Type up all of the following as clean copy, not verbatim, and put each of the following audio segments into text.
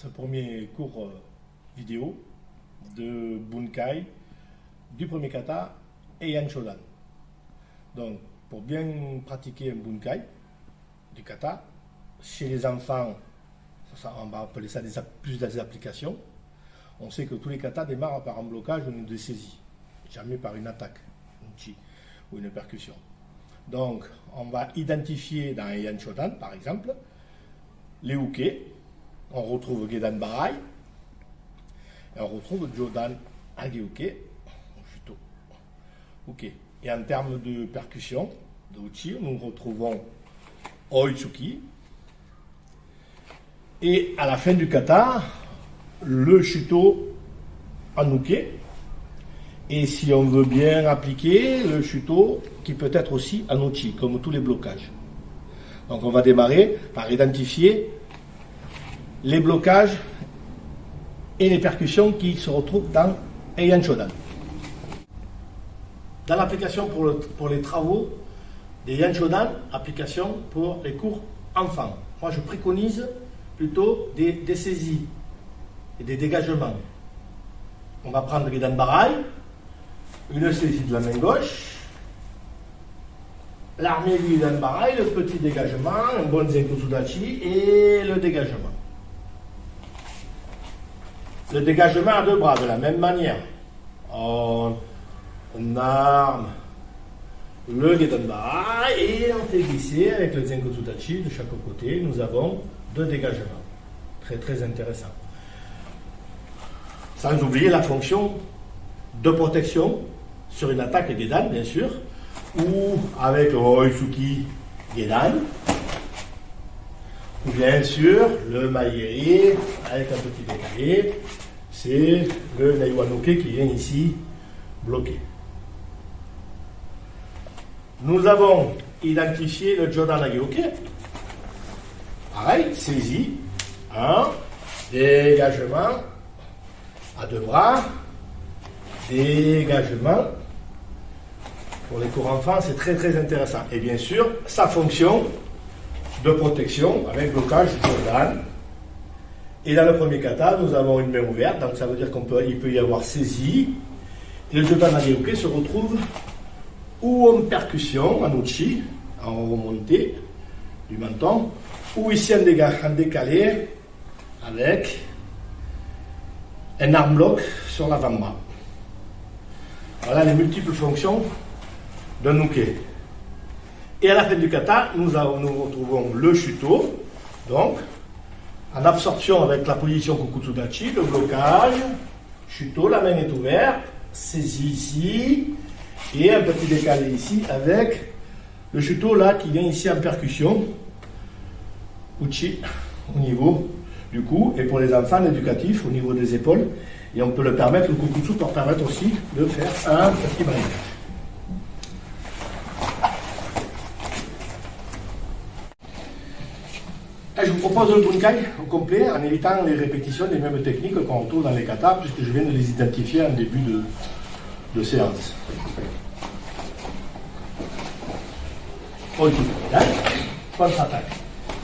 ce premier cours vidéo de Bunkai, du premier kata et Yan Shodan. Donc, pour bien pratiquer un Bunkai, du kata, chez les enfants, on va appeler ça plus des applications. On sait que tous les katas démarrent par un blocage ou une saisie, jamais par une attaque, un chi ou une percussion. Donc, on va identifier dans Yan Shodan, par exemple, les uke. On retrouve Gedan Barai et on retrouve Jodan Ageuke, Shuto. Ok. Et en termes de percussion, de uchi, nous retrouvons Oitsuki. Et à la fin du kata, le Shuto en uke. Et si on veut bien appliquer, le Shuto qui peut être aussi en uchi, comme tous les blocages. Donc on va démarrer par identifier les blocages et les percussions qui se retrouvent dans Yan Shodan. Dans l'application pour les travaux des Yan Shodan, application pour les cours enfants. Moi je préconise plutôt des saisies et des dégagements. On va prendre Gedan Barai, une saisie de la main gauche, l'armée du Gedan Barai, le petit dégagement, un bon Zenko-Sudachi et le dégagement. Le dégagement à deux bras, de la même manière. On arme le Gedan Barai et on fait glisser avec le Zenko-Sudachi de chaque côté. Nous avons deux dégagements. Très très intéressant. Sans oublier la fonction de protection sur une attaque Gedan, bien sûr, ou avec le Oitsuki Gedan, ou bien sûr le Maïeri avec un petit décalé, c'est le Naiwanoke qui vient ici bloquer. Nous avons identifié le Jodan Ageuke. Pareil, saisie, dégagement à deux bras, dégagement. Pour les cours enfants, c'est très très intéressant. Et bien sûr, sa fonction de protection avec blocage Jodan. Et dans le premier kata, nous avons une main ouverte, donc ça veut dire qu'il peut y avoir saisie. Et le Jodan Ageuke se retrouve ou en percussion, en uchi, en remontée du menton, ou ici en décalé avec un arm block sur l'avant-bras. Voilà les multiples fonctions d'un uke. Et à la fin du kata, nous retrouvons le Shuto, donc en absorption avec la position Kokutsudachi, le blocage, Shuto, la main est ouverte, saisie ici, et un petit décalé ici avec le Shuto là qui vient ici en percussion, Uchi au niveau du cou, et pour les enfants l'éducatif au niveau des épaules, et on peut le permettre, le Kokutsu peut permettre aussi de faire un petit maillage. Je vous propose le Bunkai au complet en évitant les répétitions des mêmes techniques qu'on retrouve dans les katas, puisque je viens de les identifier en début de séance. Oitsuki, contre-attaque,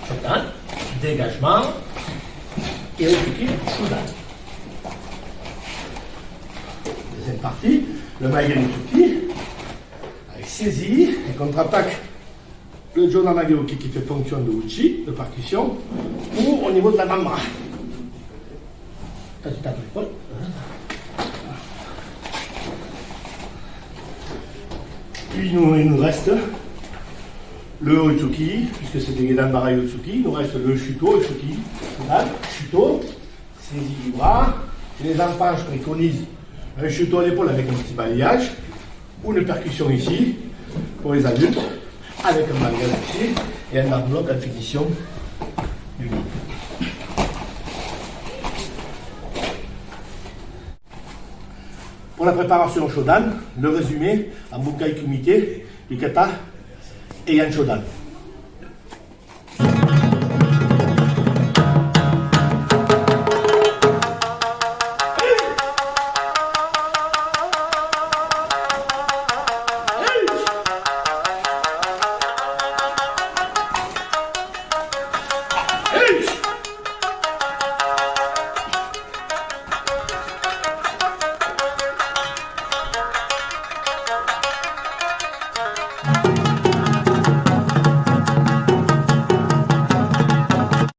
Shodan, dégagement, et Oitsuki, Shudan. Deuxième partie, le Maïeri Tsuki, avec saisie et contre-attaque. Le Jodan Ageuke qui fait fonction de uchi, de percussion, ou au niveau de la mamma. Puis il nous reste le Oitsuki, puisque c'est des Gedan Barai Oitsuki, il nous reste le Shuto, Oitsuki, Shuto, saisie du bras. Chez les enfants, je préconise un Shuto à l'épaule avec un petit balayage, ou une percussion ici, pour les adultes, avec un malgré ici et un arm block en finition du milieu. Pour la préparation au Shodan, le résumé en Bunkai Kumite du kata et Yan Shodan. Hey!